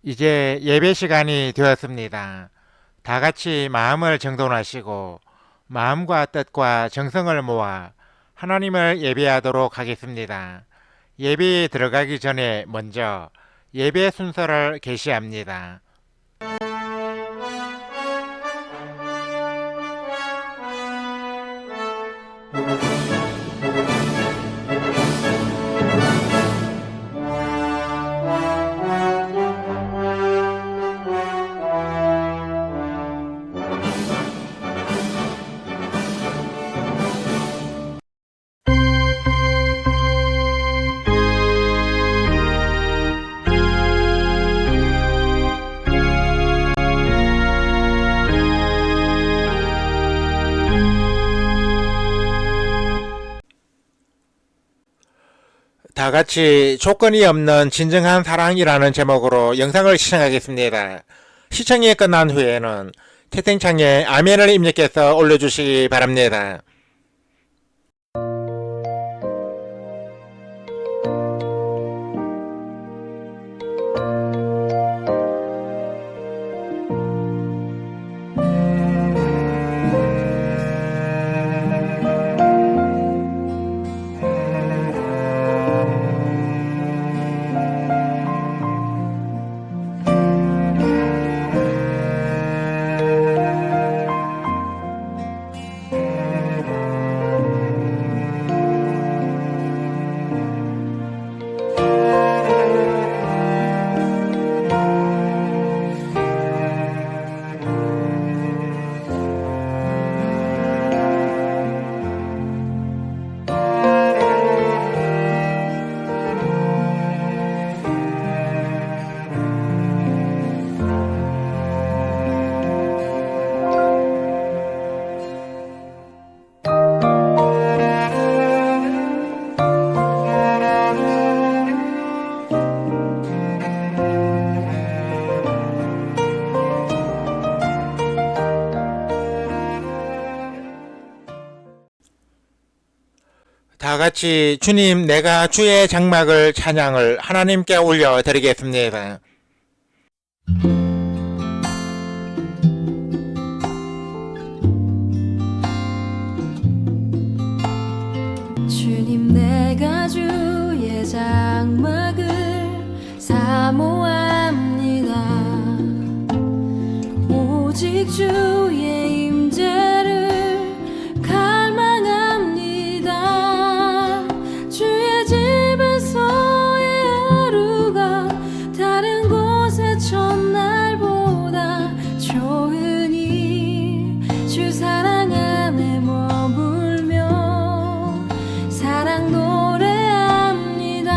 이제 예배 시간이 되었습니다. 다 같이 마음을 정돈하시고 마음과 뜻과 정성을 모아 하나님을 예배하도록 하겠습니다. 예배에 들어가기 전에 먼저 예배 순서를 게시합니다. 다 같이 조건이 없는 진정한 사랑이라는 제목으로 영상을 시청하겠습니다. 시청이 끝난 후에는 채팅창에 아멘을 입력해서 올려주시기 바랍니다. 다 같이 주님 내가 주의 장막을 찬양을 하나님께 올려드리겠습니다. 주님 내가 주의 장막을 사모합니다. 오직 주의 임재를 갈망합니다. 주의 집에서의 하루가 다른 곳의 첫날보다 좋으니 주 사랑 안에 머물며 사랑 노래합니다.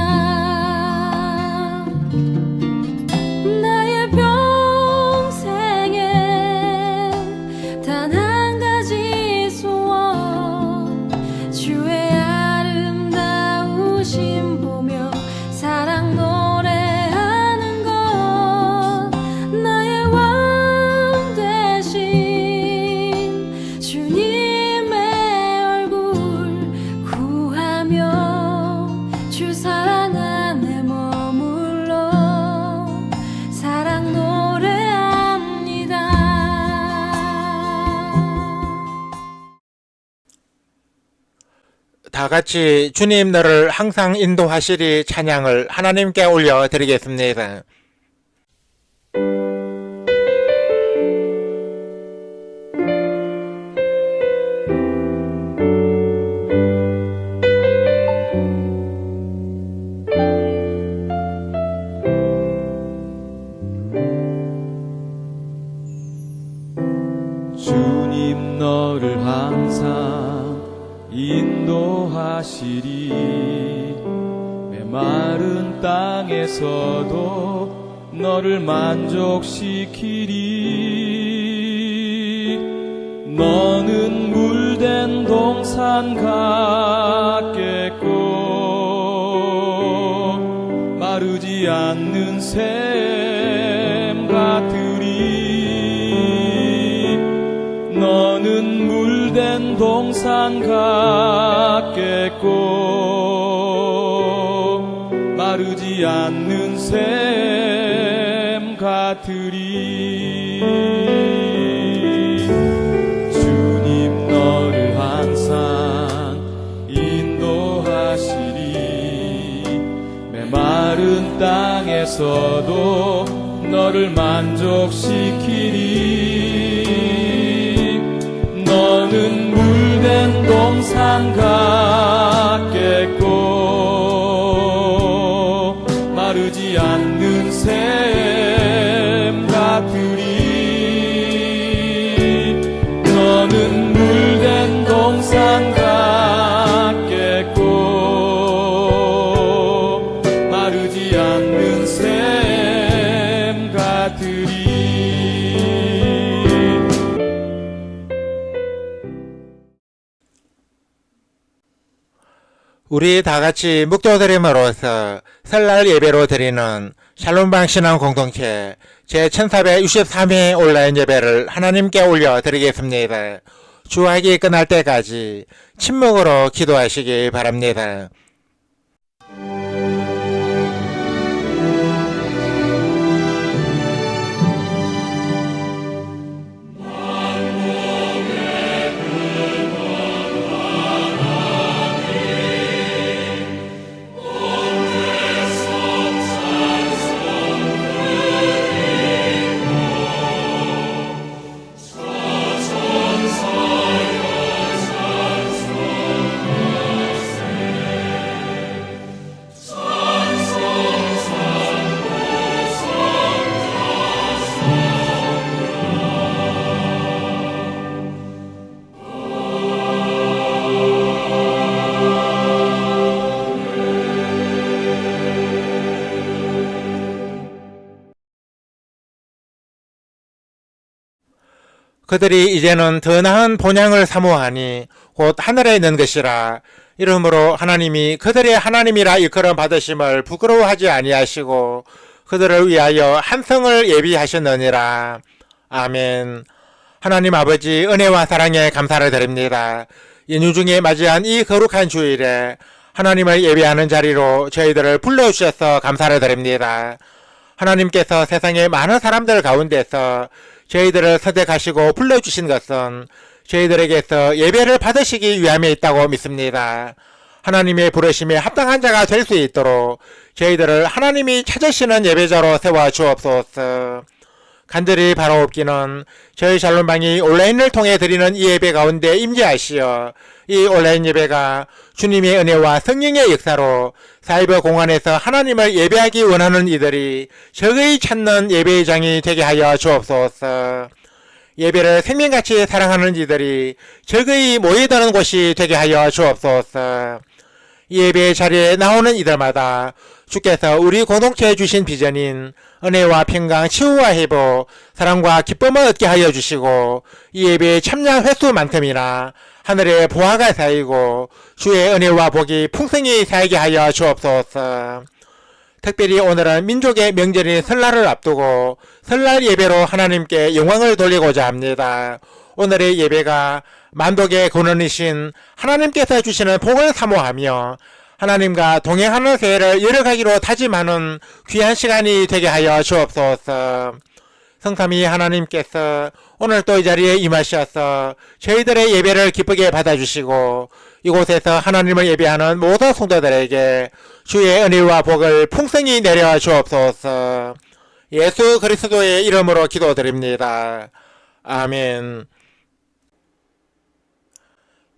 나의 평생에 단 한 가지 소원 주의 아름다우심 보며 사랑 노래하는 것 나의 왕 되신 주님의 얼굴 구하며 주 사랑 안에 머물러 사랑 노래합니다. 다 같이 주님 너를 항상 인도하시리 찬양을 하나님께 올려드리겠습니다. 주님 너를 항상 인도하시리 메마른 땅에서도 너를 만족시키리 너는 물된 동산 같겠고 마르지 않는 샘 같으리 너는 물된 동산 같겠고 마르지 않는 샘 같으리 주님 너를 항상 인도하시리 메마른 땅에서도 너를 만족시키리 너는 물된 동산 같겠고 마르지 않는 샘 같으리 너는 물된 동산 같겠고 마르지 않는 샘 같으리 우리 다 같이 묵도드림으로써 설날 예배로 드리는 샬롬방 신앙 공동체 제1463회 온라인 예배를 하나님께 올려드리겠습니다. 주학이 끝날 때까지 침묵으로 기도하시기 바랍니다. 그들이 이제는 더 나은 본향을 사모하니 곧 하늘에 있는 것이라. 이러므로 하나님이 그들의 하나님이라 일컬음 받으심을 부끄러워하지 아니하시고 그들을 위하여 한 성을 예비하셨느니라. 아멘. 하나님 아버지 은혜와 사랑에 감사를 드립니다. 연휴 중에 맞이한 이 거룩한 주일에 하나님을 예배하는 자리로 저희들을 불러주셔서 감사를 드립니다. 하나님께서 세상의 많은 사람들 가운데서 저희들을 선택하시고 불러주신 것은 저희들에게서 예배를 받으시기 위함에 있다고 믿습니다. 하나님의 부르심에 합당한 자가 될 수 있도록 저희들을 하나님이 찾으시는 예배자로 세워 주옵소서. 간절히 바라옵기는 저희 샬롬방이 온라인을 통해 드리는 이 예배 가운데 임재하시어 이 온라인 예배가 주님의 은혜와 성령의 역사로 사이버 공간에서 하나님을 예배하기 원하는 이들이 적의 찾는 예배의 장이 되게 하여 주옵소서. 예배를 생명같이 사랑하는 이들이 적의 모이드는 곳이 되게 하여 주옵소서. 예배 자리에 나오는 이들마다 주께서 우리 공동체에 주신 비전인 은혜와 평강, 치유와 회복, 사랑과 기쁨을 얻게 하여 주시고 이 예배에 참여한 횟수만큼이나 하늘의 보화가 쌓이고 주의 은혜와 복이 풍성히 쌓이게 하여 주옵소서. 특별히 오늘은 민족의 명절인 설날을 앞두고 설날 예배로 하나님께 영광을 돌리고자 합니다. 오늘의 예배가 만복의 근원이신 하나님께서 주시는 복을 사모하며 하나님과 동행하는 새해를 열어가기로 다짐하는 귀한 시간이 되게 하여 주옵소서. 성삼위 하나님께서 오늘 또 이 자리에 임하셔서 저희들의 예배를 기쁘게 받아주시고 이곳에서 하나님을 예배하는 모든 성도들에게 주의 은혜와 복을 풍성히 내려 주옵소서. 예수 그리스도의 이름으로 기도드립니다. 아멘.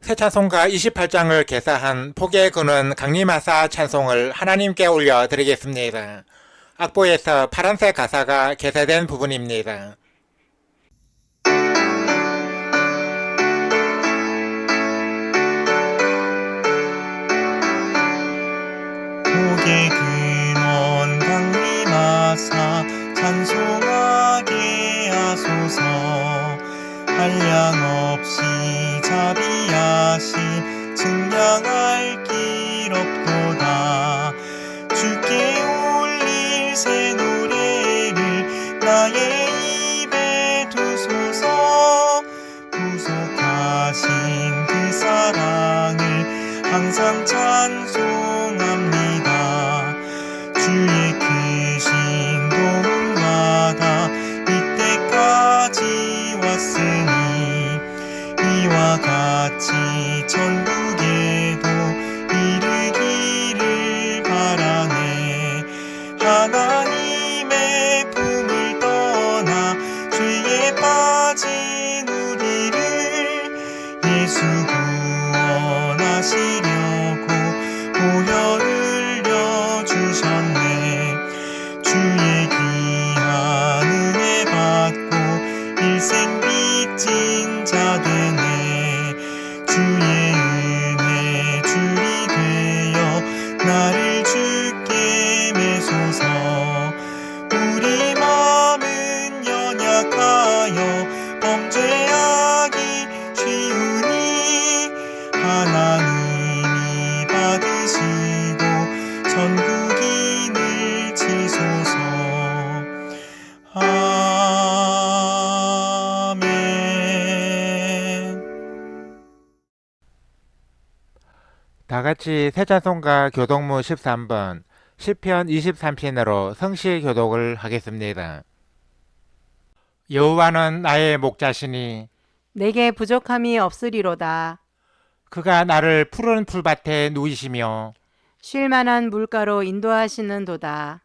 새 찬송가 28장을 개사한 복의 근원 강림하사 찬송을 하나님께 올려드리겠습니다. 악보에서 파란색 가사가 개사된 부분입니다. 복의 근원 강림하사 찬송하게 하소서. 한량없이 자비하심 증량할 길 없도다. 주께 올릴 새 노래를 나의 입에 두소서. 구속하신 그 사랑을 항상 찬송합니다. 주의 크신 도움마다 다같이 세찬송가 교독무 13번 시편 23편으로 성시 교독을 하겠습니다. 여호와는 나의 목자시니 내게 부족함이 없으리로다. 그가 나를 푸른 풀밭에 누이시며 쉴 만한 물가로 인도하시는도다.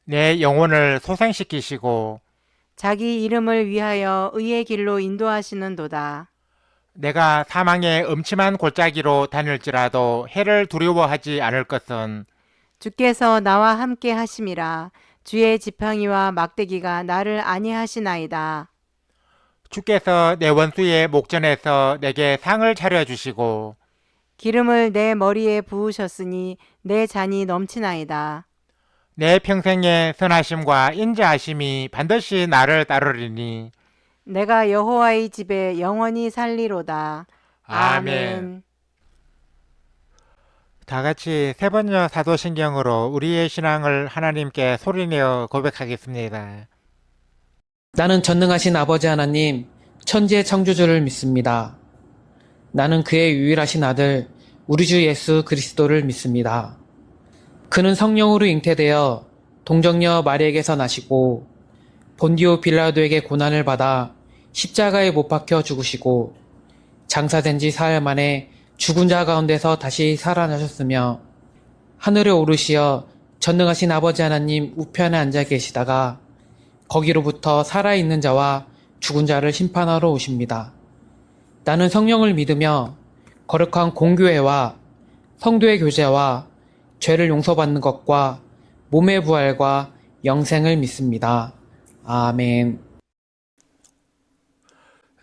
내 영혼을 소생시키시고 자기 이름을 위하여 의의 길로 인도하시는도다. 내가 사망의 음침한 골짜기로 다닐지라도 해를 두려워하지 않을 것은 주께서 나와 함께 하심이라. 주의 지팡이와 막대기가 나를 안위하시나이다. 주께서 내 원수의 목전에서 내게 상을 차려주시고 기름을 내 머리에 부으셨으니 내 잔이 넘치나이다. 내 평생의 선하심과 인자하심이 반드시 나를 따르리니 내가 여호와의 집에 영원히 살리로다. 아멘. 다같이 세번여 사도신경으로 우리의 신앙을 하나님께 소리내어 고백하겠습니다. 나는 전능하신 아버지 하나님, 천지의 창조주를 믿습니다. 나는 그의 유일하신 아들, 우리 주 예수 그리스도를 믿습니다. 그는 성령으로 잉태되어 동정녀 마리에게서 나시고 본디오 빌라도에게 고난을 받아 십자가에 못 박혀 죽으시고 장사된 지 사흘 만에 죽은 자 가운데서 다시 살아나셨으며 하늘에 오르시어 전능하신 아버지 하나님 우편에 앉아 계시다가 거기로부터 살아있는 자와 죽은 자를 심판하러 오십니다. 나는 성령을 믿으며 거룩한 공교회와 성도의 교제와 죄를 용서받는 것과 몸의 부활과 영생을 믿습니다. 아멘.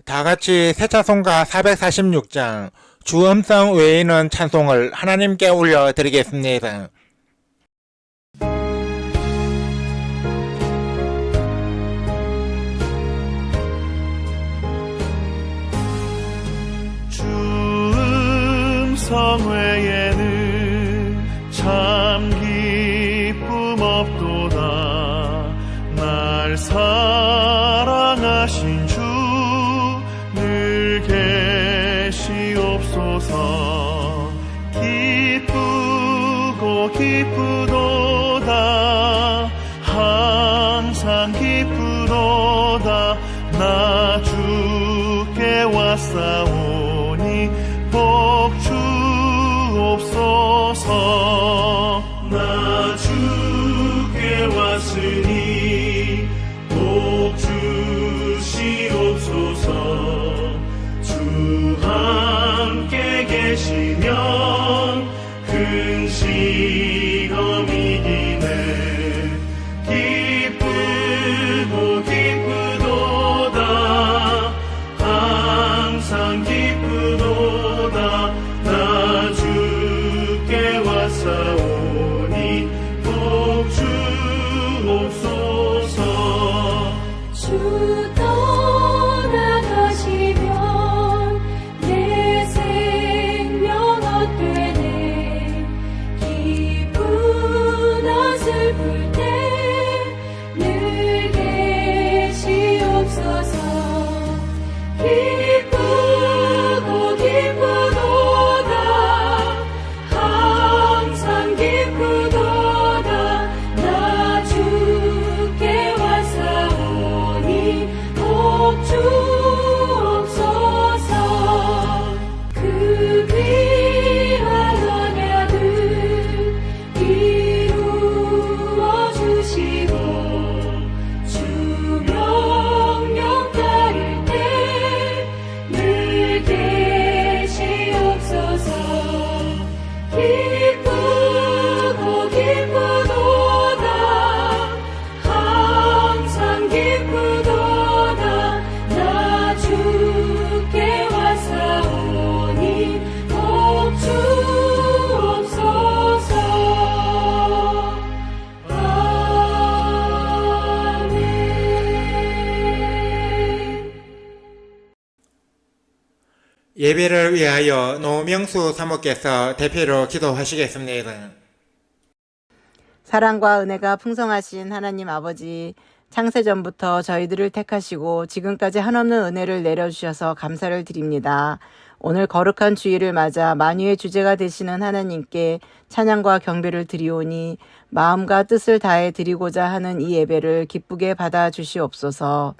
다같이 세차송가 446장 주음성 외에는 찬송을 하나님께 올려드리겠습니다. 주음성 외에는 참 기쁨 없도다. 날 사랑하신 주 늘 계시옵소서. 기쁘고 기쁘도다. 항상 기쁘도다. 나 주께 왔사오니 복 주옵소서. 나 주께 왔으니 복 주시옵소서. 주 함께 계시면 근심이 이기네. 기쁘고 기쁘도다. 항상 기쁘도다. 나 주께 왔사오니 복 주옵소서. 주 떠나가시면 내 생명 헛되네. 기쁘나 슬플 때 늘 계시옵소서. 기쁘고 기쁘도다. 항상 기쁘도다. 나 주께 왔사오니 복 주옵소서. 그 귀한 언약을 이루어 주시고 주 명령 따를 때 늘 계시옵소서. 기쁘고 기쁘도다. 항상 기쁘도다. 나 주께 왔사오니 복 주옵소서. 아멘. 예배를 위하여 노명수 사모께서 대표로 기도하시겠습니다. 사랑과 은혜가 풍성하신 하나님 아버지, 창세전부터 저희들을 택하시고 지금까지 한없는 은혜를 내려주셔서 감사를 드립니다. 오늘 거룩한 주일을 맞아 만유의 주제가 되시는 하나님께 찬양과 경배를 드리오니 마음과 뜻을 다해 드리고자 하는 이 예배를 기쁘게 받아 주시옵소서.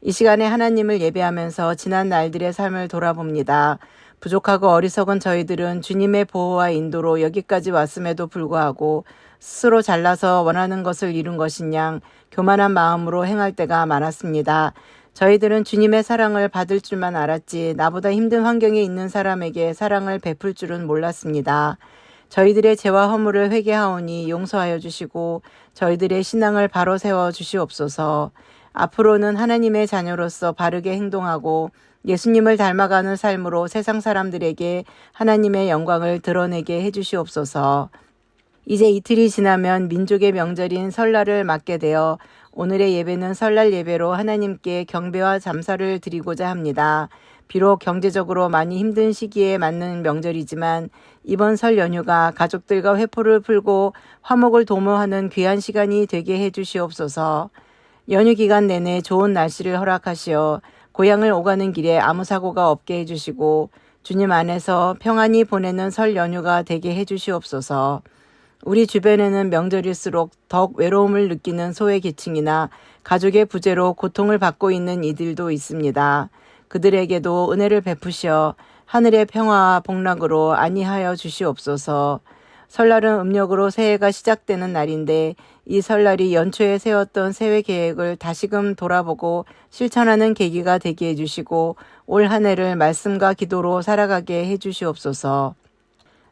이 시간에 하나님을 예배하면서 지난 날들의 삶을 돌아봅니다. 부족하고 어리석은 저희들은 주님의 보호와 인도로 여기까지 왔음에도 불구하고 스스로 잘나서 원하는 것을 이룬 것인 양 교만한 마음으로 행할 때가 많았습니다. 저희들은 주님의 사랑을 받을 줄만 알았지 나보다 힘든 환경에 있는 사람에게 사랑을 베풀 줄은 몰랐습니다. 저희들의 죄와 허물을 회개하오니 용서하여 주시고 저희들의 신앙을 바로 세워 주시옵소서. 앞으로는 하나님의 자녀로서 바르게 행동하고 예수님을 닮아가는 삶으로 세상 사람들에게 하나님의 영광을 드러내게 해주시옵소서. 이제 이틀이 지나면 민족의 명절인 설날을 맞게 되어 오늘의 예배는 설날 예배로 하나님께 경배와 감사를 드리고자 합니다. 비록 경제적으로 많이 힘든 시기에 맞는 명절이지만 이번 설 연휴가 가족들과 회포를 풀고 화목을 도모하는 귀한 시간이 되게 해주시옵소서. 연휴 기간 내내 좋은 날씨를 허락하시어 고향을 오가는 길에 아무 사고가 없게 해주시고 주님 안에서 평안히 보내는 설 연휴가 되게 해주시옵소서. 우리 주변에는 명절일수록 더욱 외로움을 느끼는 소외계층이나 가족의 부재로 고통을 받고 있는 이들도 있습니다. 그들에게도 은혜를 베푸시어 하늘의 평화와 복락으로 안위하여 주시옵소서. 설날은 음력으로 새해가 시작되는 날인데 이 설날이 연초에 세웠던 새해 계획을 다시금 돌아보고 실천하는 계기가 되게 해주시고 올 한 해를 말씀과 기도로 살아가게 해주시옵소서.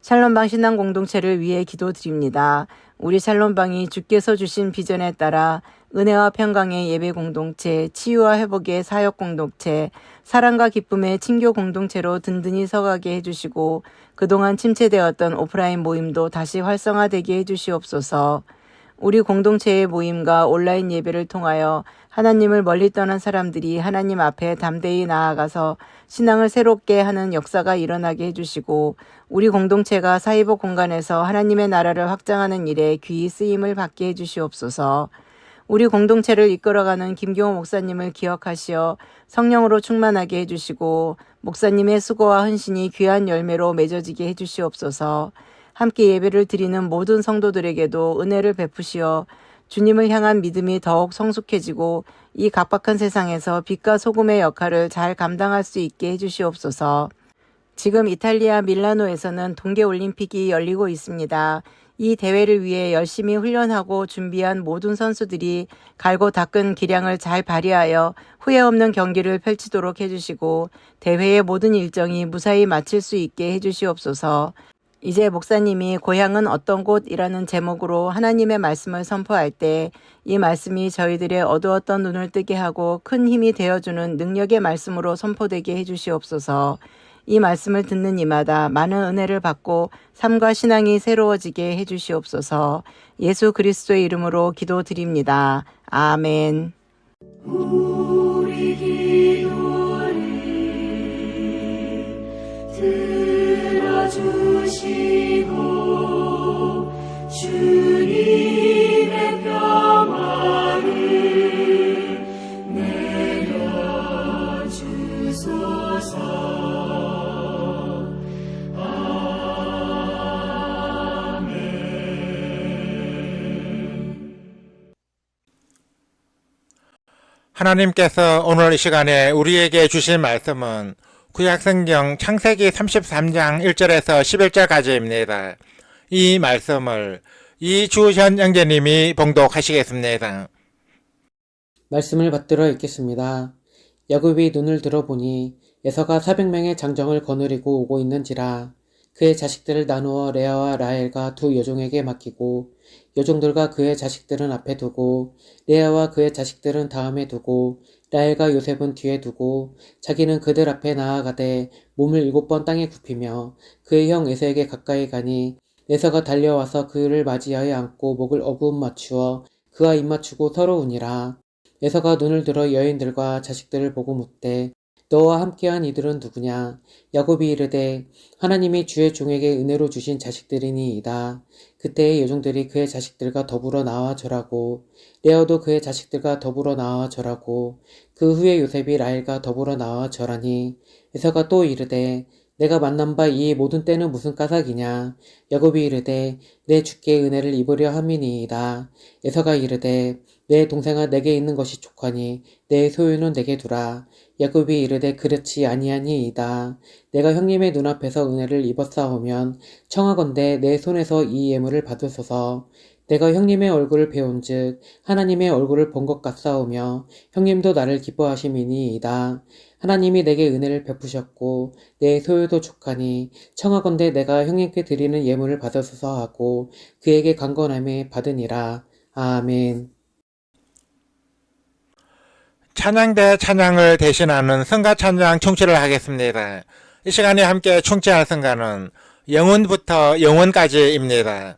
샬롬방 신앙 공동체를 위해 기도드립니다. 우리 샬롬방이 주께서 주신 비전에 따라 은혜와 평강의 예배 공동체, 치유와 회복의 사역 공동체, 사랑과 기쁨의 친교 공동체로 든든히 서가게 해주시고 그동안 침체되었던 오프라인 모임도 다시 활성화되게 해주시옵소서. 우리 공동체의 모임과 온라인 예배를 통하여 하나님을 멀리 떠난 사람들이 하나님 앞에 담대히 나아가서 신앙을 새롭게 하는 역사가 일어나게 해주시고 우리 공동체가 사이복 공간에서 하나님의 나라를 확장하는 일에 귀히 쓰임을 받게 해주시옵소서. 우리 공동체를 이끌어가는 김경호 목사님을 기억하시어 성령으로 충만하게 해주시고 목사님의 수고와 헌신이 귀한 열매로 맺어지게 해주시옵소서. 함께 예배를 드리는 모든 성도들에게도 은혜를 베푸시어 주님을 향한 믿음이 더욱 성숙해지고 이 각박한 세상에서 빛과 소금의 역할을 잘 감당할 수 있게 해주시옵소서. 지금 이탈리아 밀라노에서는 동계올림픽이 열리고 있습니다. 이 대회를 위해 열심히 훈련하고 준비한 모든 선수들이 갈고 닦은 기량을 잘 발휘하여 후회 없는 경기를 펼치도록 해주시고 대회의 모든 일정이 무사히 마칠 수 있게 해주시옵소서. 이제 목사님이 고향은 어떤 곳이라는 제목으로 하나님의 말씀을 선포할 때 이 말씀이 저희들의 어두웠던 눈을 뜨게 하고 큰 힘이 되어주는 능력의 말씀으로 선포되게 해주시옵소서. 이 말씀을 듣는 이마다 많은 은혜를 받고 삶과 신앙이 새로워지게 해주시옵소서. 예수 그리스도의 이름으로 기도드립니다. 아멘. 우리 기도를 들어주시고 주님의 평화를 내려주소서. 하나님께서 오늘 이 시간에 우리에게 주신 말씀은 구약성경 창세기 33장 1절에서 11절까지입니다. 이 말씀을 이주현 형제님이 봉독하시겠습니다. 말씀을 받들어 읽겠습니다. 야곱이 눈을 들어보니 에서가 400명의 장정을 거느리고 오고 있는지라. 그의 자식들을 나누어 레아와 라헬과 두 여종에게 맡기고 여종들과 그의 자식들은 앞에 두고 레아와 그의 자식들은 다음에 두고 라헬과 요셉은 뒤에 두고 자기는 그들 앞에 나아가되 몸을 7번 땅에 굽히며 그의 형 에서에게 가까이 가니 에서가 달려와서 그를 맞이하여 안고 목을 어부음 맞추어 그와 입맞추고 서로 우니라. 에서가 눈을 들어 여인들과 자식들을 보고 묻되 너와 함께한 이들은 누구냐? 야곱이 이르되 하나님이 주의 종에게 은혜로 주신 자식들이니이다. 그때의 여종들이 그의 자식들과 더불어 나와 절하고 레아도 그의 자식들과 더불어 나와 절하고 그 후에 요셉이 라헬과 더불어 나와 절하니 에서가 또 이르되 내가 만난 바 이 모든 때는 무슨 까닭이냐? 야곱이 이르되 내 주께 은혜를 입으려 함이니이다. 에서가 이르되 내 동생아 내게 있는 것이 족하니 내 소유는 내게 두라. 야곱이 이르되 그렇지 아니하니이다. 내가 형님의 눈앞에서 은혜를 입었사오면 청하건대 내 손에서 이 예물을 받으소서. 내가 형님의 얼굴을 배운즉 하나님의 얼굴을 본 것 같사오며 형님도 나를 기뻐하심이니이다. 하나님이 내게 은혜를 베푸셨고 내 소유도 족하니 청하건대 내가 형님께 드리는 예물을 받으소서 하고 그에게 강건함에 받으니라. 아멘. 찬양대 찬양을 대신하는 성가 찬양 충치를 하겠습니다. 이 시간에 함께 충치할 성가는 영원부터 영원까지입니다.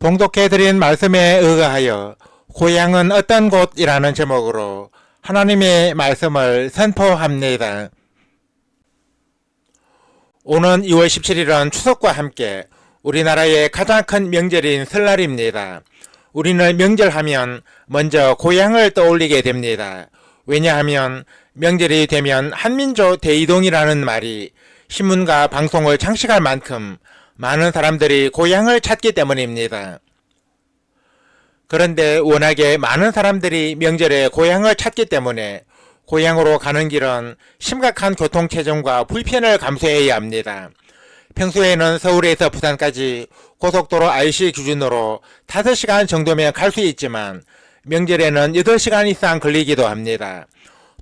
봉독해드린 말씀에 의거하여 고향은 어떤 곳이라는 제목으로 하나님의 말씀을 선포합니다. 오는 2월 17일은 추석과 함께 우리나라의 가장 큰 명절인 설날입니다. 우리는 명절하면 먼저 고향을 떠올리게 됩니다. 왜냐하면 명절이 되면 한민족 대이동이라는 말이 신문과 방송을 장식할 만큼 많은 사람들이 고향을 찾기 때문입니다. 그런데 워낙에 많은 사람들이 명절에 고향을 찾기 때문에 고향으로 가는 길은 심각한 교통체증과 불편을 감수해야 합니다. 평소에는 서울에서 부산까지 고속도로 IC 기준으로 5시간 정도면 갈 수 있지만 명절에는 8시간 이상 걸리기도 합니다.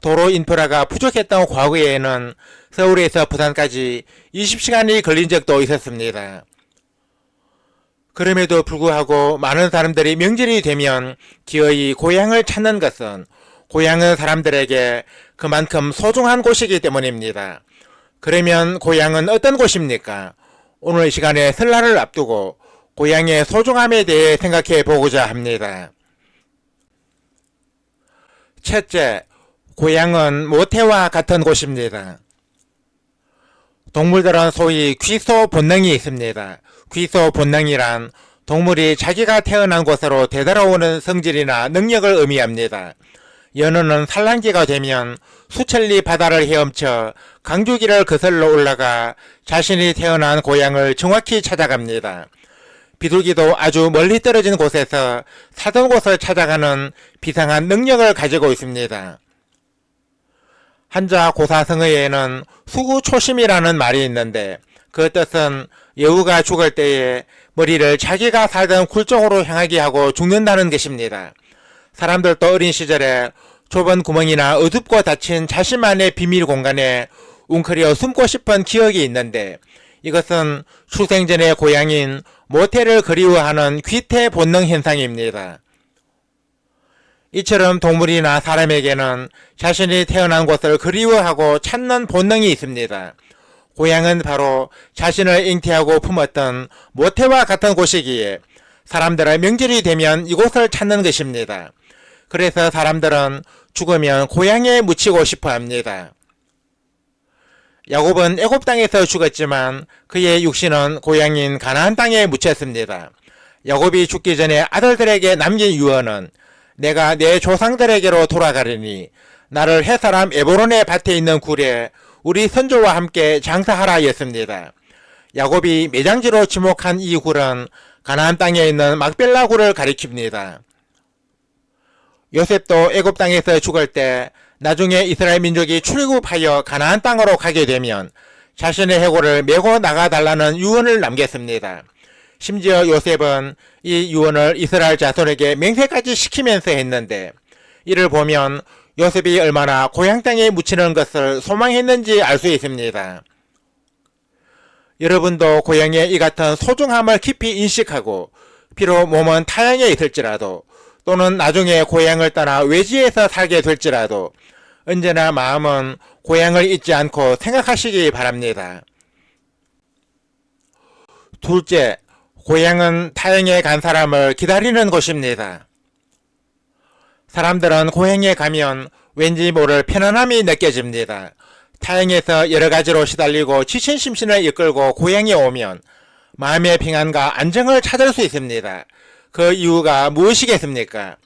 도로 인프라가 부족했던 과거에는 서울에서 부산까지 20시간이 걸린 적도 있었습니다. 그럼에도 불구하고 많은 사람들이 명절이 되면 기어이 고향을 찾는 것은 고향은 사람들에게 그만큼 소중한 곳이기 때문입니다. 그러면 고향은 어떤 곳입니까? 오늘 시간에 설날을 앞두고 고향의 소중함에 대해 생각해 보고자 합니다. 첫째, 고향은 모태와 같은 곳입니다. 동물들은 소위 귀소 본능이 있습니다. 귀소 본능이란 동물이 자기가 태어난 곳으로 되돌아오는 성질이나 능력을 의미합니다. 연어는 산란기가 되면 수천리 바다를 헤엄쳐 강주기를 거슬러 올라가 자신이 태어난 고향을 정확히 찾아갑니다. 비둘기도 아주 멀리 떨어진 곳에서 사던 곳을 찾아가는 비상한 능력을 가지고 있습니다. 한자 고사성어에는 수구초심이라는 말이 있는데 그 뜻은 여우가 죽을 때에 머리를 자기가 살던 굴 쪽으로 향하게 하고 죽는다는 것입니다. 사람들도 어린 시절에 좁은 구멍이나 어둡고 닫힌 자신만의 비밀 공간에 웅크려 숨고 싶은 기억이 있는데 이것은 출생 전의 고향인 모태를 그리워하는 귀태 본능 현상입니다. 이처럼 동물이나 사람에게는 자신이 태어난 곳을 그리워하고 찾는 본능이 있습니다. 고향은 바로 자신을 잉태하고 품었던 모태와 같은 곳이기에 사람들의 명절이 되면 이곳을 찾는 것입니다. 그래서 사람들은 죽으면 고향에 묻히고 싶어 합니다. 야곱은 애굽 땅에서 죽었지만 그의 육신은 고향인 가나안 땅에 묻혔습니다. 야곱이 죽기 전에 아들들에게 남긴 유언은 내가 내 조상들에게로 돌아가리니 나를 헷사람 에브론의 밭에 있는 굴에 우리 선조와 함께 장사하라 였습니다. 야곱이 매장지로 지목한 이 굴은 가나안 땅에 있는 막벨라 굴을 가리킵니다. 요셉도 애굽 땅에서 죽을 때 나중에 이스라엘 민족이 출국하여 가나안 땅으로 가게 되면 자신의 해골을 메고 나가달라는 유언을 남겼습니다. 심지어 요셉은 이 유언을 이스라엘 자손에게 맹세까지 시키면서 했는데 이를 보면 요셉이 얼마나 고향 땅에 묻히는 것을 소망했는지 알 수 있습니다. 여러분도 고향의 이 같은 소중함을 깊이 인식하고 비록 몸은 타향에 있을지라도 또는 나중에 고향을 떠나 외지에서 살게 될지라도 언제나 마음은 고향을 잊지 않고 생각하시기 바랍니다. 둘째, 고향은 타향에 간 사람을 기다리는 곳입니다. 사람들은 고향에 가면 왠지 모를 편안함이 느껴집니다. 타향에서 여러 가지로 시달리고 지친 심신을 이끌고 고향에 오면 마음의 평안과 안정을 찾을 수 있습니다. 그 이유가 무엇이겠습니까?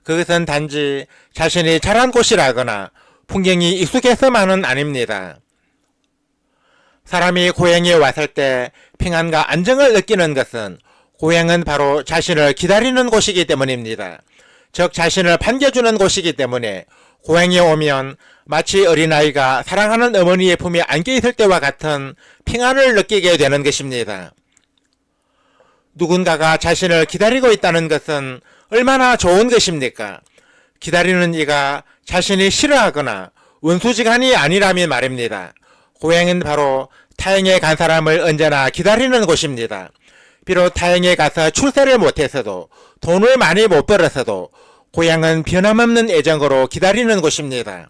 그것은 단지 자신이 자란 곳이라거나 풍경이 익숙해서만은 아닙니다. 사람이 고향에 왔을 때 평안과 안정을 느끼는 것은 고향은 바로 자신을 기다리는 곳이기 때문입니다. 즉 자신을 반겨주는 곳이기 때문에 고향에 오면 마치 어린아이가 사랑하는 어머니의 품에 안겨있을 때와 같은 평안을 느끼게 되는 것입니다. 누군가가 자신을 기다리고 있다는 것은 얼마나 좋은 것입니까? 기다리는 이가 자신이 싫어하거나 원수지간이 아니라면 말입니다. 고향은 바로 타향에 간 사람을 언제나 기다리는 곳입니다. 비록 타향에 가서 출세를 못해서도 돈을 많이 못 벌어서도 고향은 변함없는 애정으로 기다리는 곳입니다.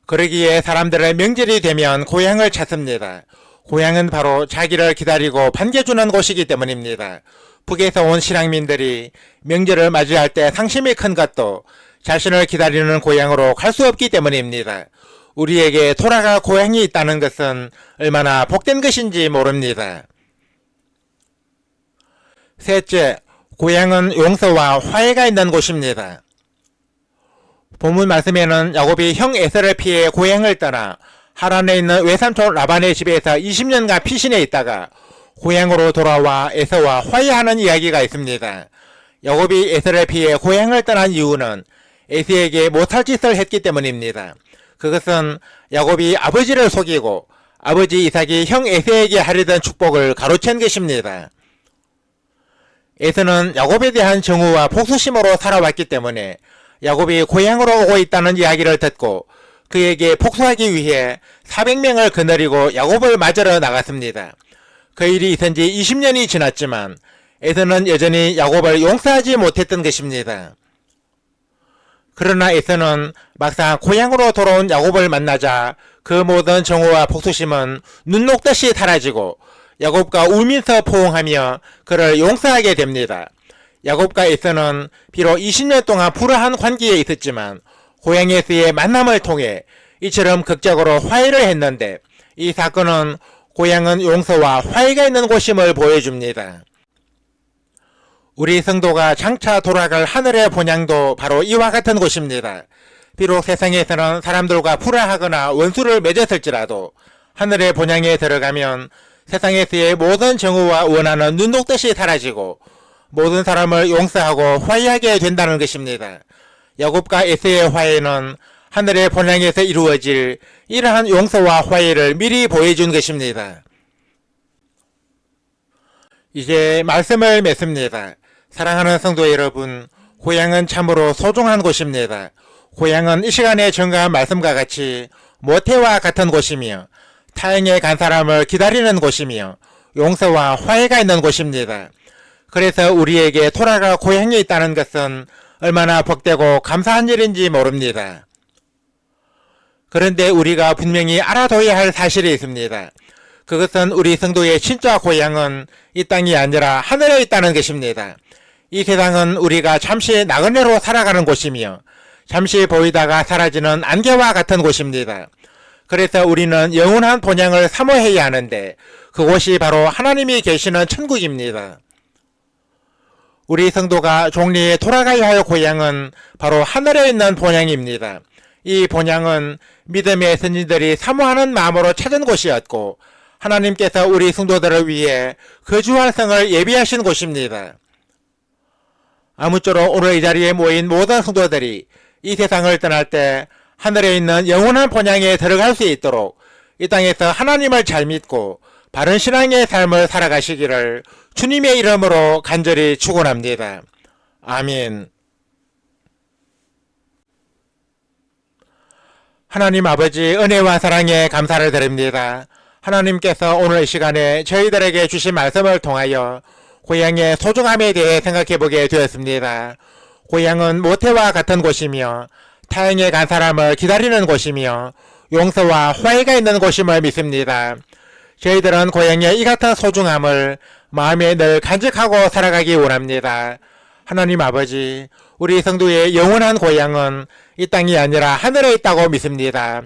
그러기에 사람들의 명절이 되면 고향을 찾습니다. 고향은 바로 자기를 기다리고 반겨주는 곳이기 때문입니다. 북에서 온 신앙민들이 명절을 맞이할 때 상심이 큰 것도 자신을 기다리는 고향으로 갈 수 없기 때문입니다. 우리에게 돌아갈 고향이 있다는 것은 얼마나 복된 것인지 모릅니다. 셋째, 고향은 용서와 화해가 있는 곳입니다. 본문 말씀에는 야곱이 형 에서를 피해 고향을 떠나 하란에 있는 외삼촌 라반의 집에서 20년간 피신해 있다가 고향으로 돌아와 에서와 화해하는 이야기가 있습니다. 야곱이 에서를 피해 고향을 떠난 이유는 에서에게 못할 짓을 했기 때문입니다. 그것은 야곱이 아버지를 속이고 아버지 이삭이 형 에서에게 하려던 축복을 가로챈 것입니다. 에서는 야곱에 대한 정우와 복수심으로 살아왔기 때문에 야곱이 고향으로 오고 있다는 이야기를 듣고 그에게 복수하기 위해 400명을 거느리고 야곱을 맞으러 나갔습니다. 그 일이 있은 지 20년이 지났지만 에서는 여전히 야곱을 용서하지 못했던 것입니다. 그러나 에서는 막상 고향으로 돌아온 야곱을 만나자 그 모든 정오와 복수심은 눈 녹듯이 사라지고 야곱과 울면서 포옹하며 그를 용서하게 됩니다. 야곱과 에서는 비록 20년 동안 불화한 관계에 있었지만 고향에서의 만남을 통해 이처럼 극적으로 화해를 했는데 이 사건은 고향은 용서와 화해가 있는 곳임을 보여줍니다. 우리 성도가 장차 돌아갈 하늘의 본향도 바로 이와 같은 곳입니다. 비록 세상에서는 사람들과 불화하거나 원수를 맺었을지라도 하늘의 본향에 들어가면 세상에서의 모든 정오와 원한은 눈 녹듯이 사라지고 모든 사람을 용서하고 화해하게 된다는 것입니다. 야곱과 에서의 화해는 하늘의 본향에서 이루어질 이러한 용서와 화해를 미리 보여준 것입니다. 이제 말씀을 맺습니다. 사랑하는 성도 여러분, 고향은 참으로 소중한 곳입니다. 고향은 이 시간에 전가한 말씀과 같이 모태와 같은 곳이며 타행에 간 사람을 기다리는 곳이며 용서와 화해가 있는 곳입니다. 그래서 우리에게 돌아갈 고향이 있다는 것은 얼마나 복되고 감사한 일인지 모릅니다. 그런데 우리가 분명히 알아둬야 할 사실이 있습니다. 그것은 우리 성도의 진짜 고향은 이 땅이 아니라 하늘에 있다는 것입니다. 이 세상은 우리가 잠시 나그네로 살아가는 곳이며 잠시 보이다가 사라지는 안개와 같은 곳입니다. 그래서 우리는 영원한 본향을 사모해야 하는데 그곳이 바로 하나님이 계시는 천국입니다. 우리 성도가 종리에 돌아가야 할 고향은 바로 하늘에 있는 본향입니다. 이 본향은 믿음의 선진들이 사모하는 마음으로 찾은 곳이었고 하나님께서 우리 성도들을 위해 거주할 성을 예비하신 곳입니다. 아무쪼록 오늘 이 자리에 모인 모든 성도들이 이 세상을 떠날 때 하늘에 있는 영원한 본향에 들어갈 수 있도록 이 땅에서 하나님을 잘 믿고 바른 신앙의 삶을 살아가시기를 주님의 이름으로 간절히 축원합니다. 아멘. 하나님 아버지 은혜와 사랑에 감사를 드립니다. 하나님께서 오늘 이 시간에 저희들에게 주신 말씀을 통하여 고향의 소중함에 대해 생각해보게 되었습니다. 고향은 모태와 같은 곳이며 타행에 간 사람을 기다리는 곳이며 용서와 화해가 있는 곳임을 믿습니다. 저희들은 고향의 이 같은 소중함을 마음에 늘 간직하고 살아가기 원합니다. 하나님 아버지, 우리 성도의 영원한 고향은 이 땅이 아니라 하늘에 있다고 믿습니다.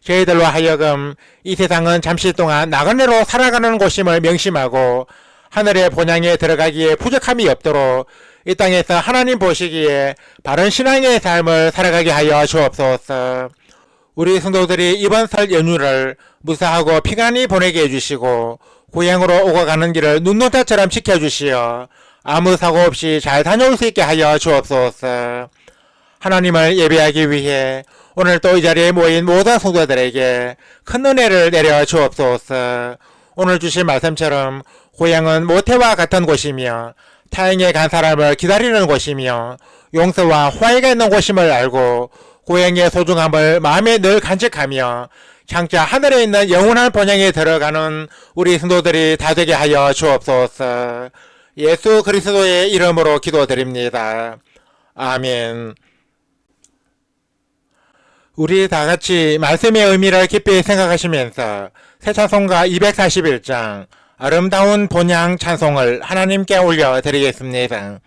저희들로 하여금 이 세상은 잠시 동안 나그네로 살아가는 곳임을 명심하고 하늘의 본향에 들어가기에 부족함이 없도록 이 땅에서 하나님 보시기에 바른 신앙의 삶을 살아가게 하여 주옵소서. 우리 성도들이 이번 설 연휴를 무사하고平안히 보내게 해주시고 고향으로 오고 가는 길을 눈노자처럼 지켜주시어 아무 사고 없이 잘 다녀올 수 있게 하여 주옵소서. 하나님을 예배하기 위해 오늘 또 이 자리에 모인 모든 성도들에게 큰 은혜를 내려 주옵소서. 오늘 주신 말씀처럼 고향은 모태와 같은 곳이며 타행에 간 사람을 기다리는 곳이며 용서와 화해가 있는 곳임을 알고 고향의 소중함을 마음에 늘 간직하며 장차 하늘에 있는 영원한 본향에 들어가는 우리 성도들이 다 되게 하여 주옵소서. 예수 그리스도의 이름으로 기도드립니다. 아멘. 우리 다같이 말씀의 의미를 깊이 생각하시면서 새 찬송가 241장 아름다운 본향 찬송을 하나님께 올려드리겠습니다.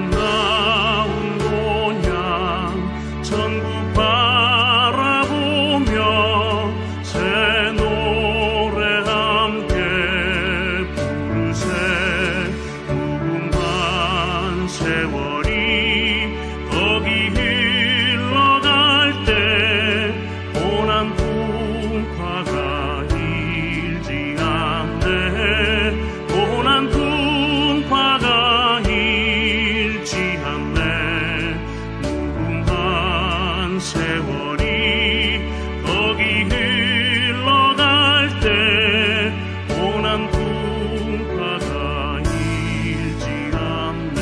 아름다운 본향 천국 바라보며 새 노래 함께 부르세. 무궁한 세월이 거기 흘러갈 때 고난 풍파가 일지 않네. 고난 풍파가 일지 않네. 무궁한 세월이 거기 흘러갈 때 고난 풍파가 일지 않네.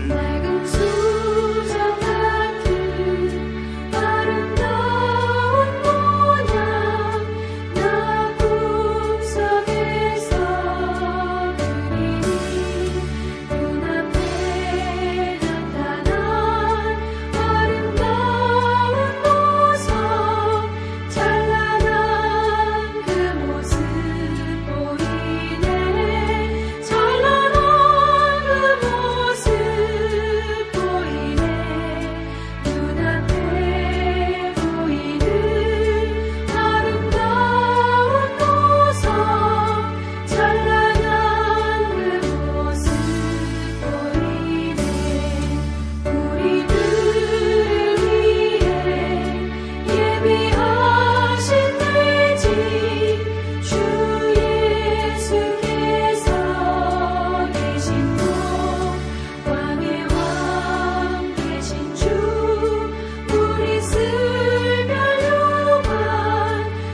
맑은 수정 같은 아름다운 본향 나 꿈속에서 그리니 눈앞에 나타난 아름다운 모습 찬란한 그 모습 보이네. 찬란한 그 모습 보이네. 눈앞에 보이는 아름다운 모습 찬란한 그 모습 보이네. 우리들을 위해 예비하신 내집 주 예수께서 계신 곳 왕의 왕 계신 주 우리 슬멸요만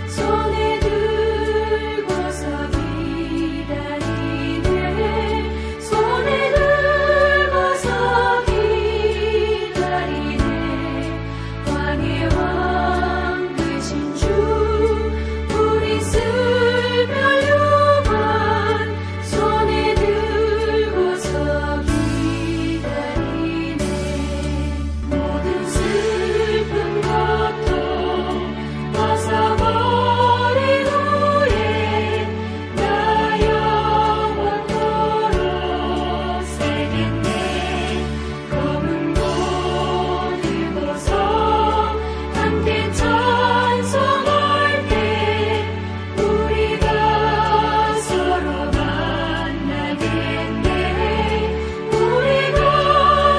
손에 들고서 기다리네. 손에 들고서 기다리네. 왕의 왕 되신 주 우리 슬멸요만 손에 들고서 기다리네. 모든 슬픈 것도 벗어버린 후에 나 영원토록 새겠네. 검은 꽃 들고서 함께 찬송할 때 우리가 서로 만나겠네. 우리가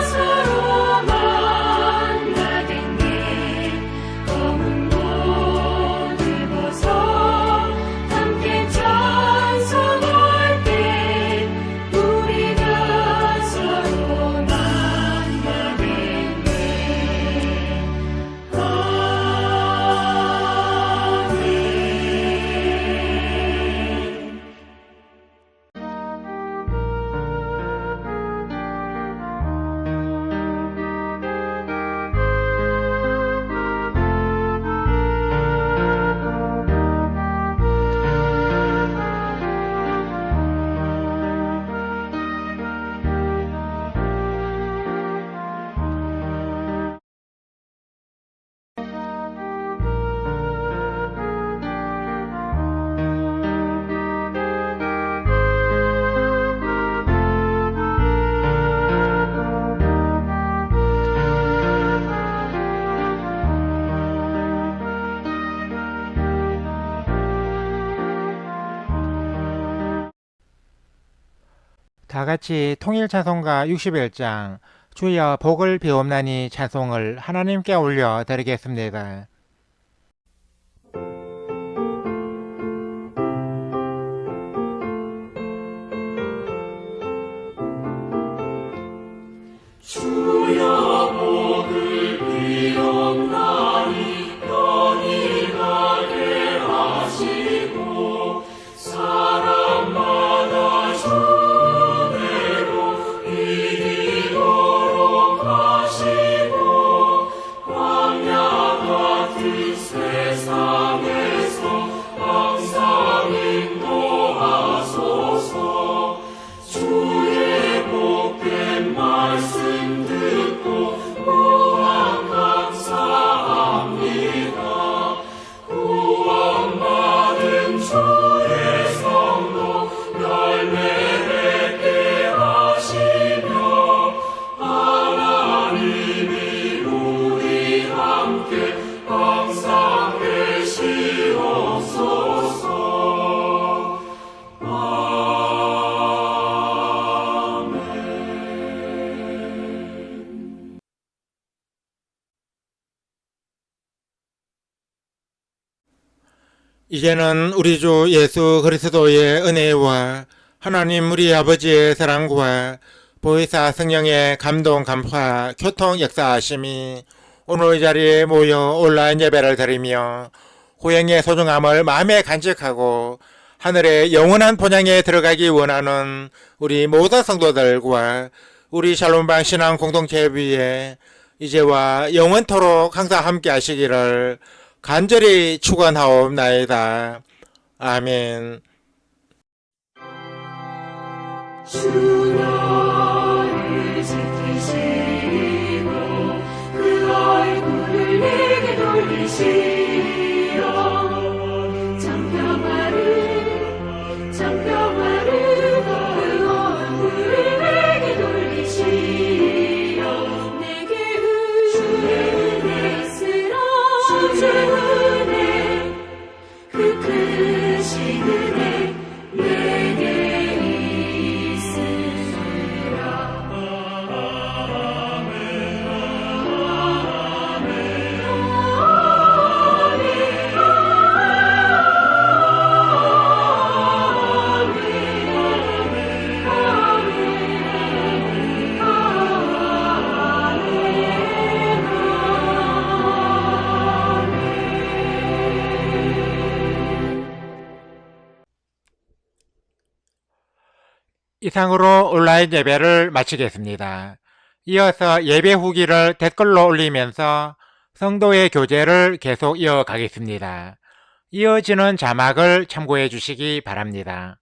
서로 만나겠네. 검은 꽃 들고서 함께 찬송할 때 우리가 서로 만나겠네. 다 같이 통일 찬송가 61장 주여 복을 비옵나니 찬송을 하나님께 올려드리겠습니다. 주여 복을 비옵나니 편히 가게 하시고 사람마다 주대로 이기도록 하시고 광야 같은 이제는 우리 주 예수 그리스도의 은혜와 하나님 우리 아버지의 사랑과 보혜사 성령의 감동 감화 교통 역사하심이 오늘 이 자리에 모여 온라인 예배를 드리며 고행의 소중함을 마음에 간직하고 하늘의 영원한 본향에 들어가기 원하는 우리 모든 성도들과 우리 샬롬방 신앙 공동체 위에 이제와 영원토록 항상 함께 하시기를 간절히 축원하옵나이다. 아멘. 주 너를 지키시고 그 얼굴을 내게 돌리시어 장평화를 그 얼굴을 내게 돌리시어 내게 주의 은혜 있으라 주의 은혜 그 크신 은혜 내게 있으라. 이상으로 온라인 예배를 마치겠습니다. 이어서 예배 후기를 댓글로 올리면서 성도의 교제를 계속 이어가겠습니다. 이어지는 자막을 참고해 주시기 바랍니다.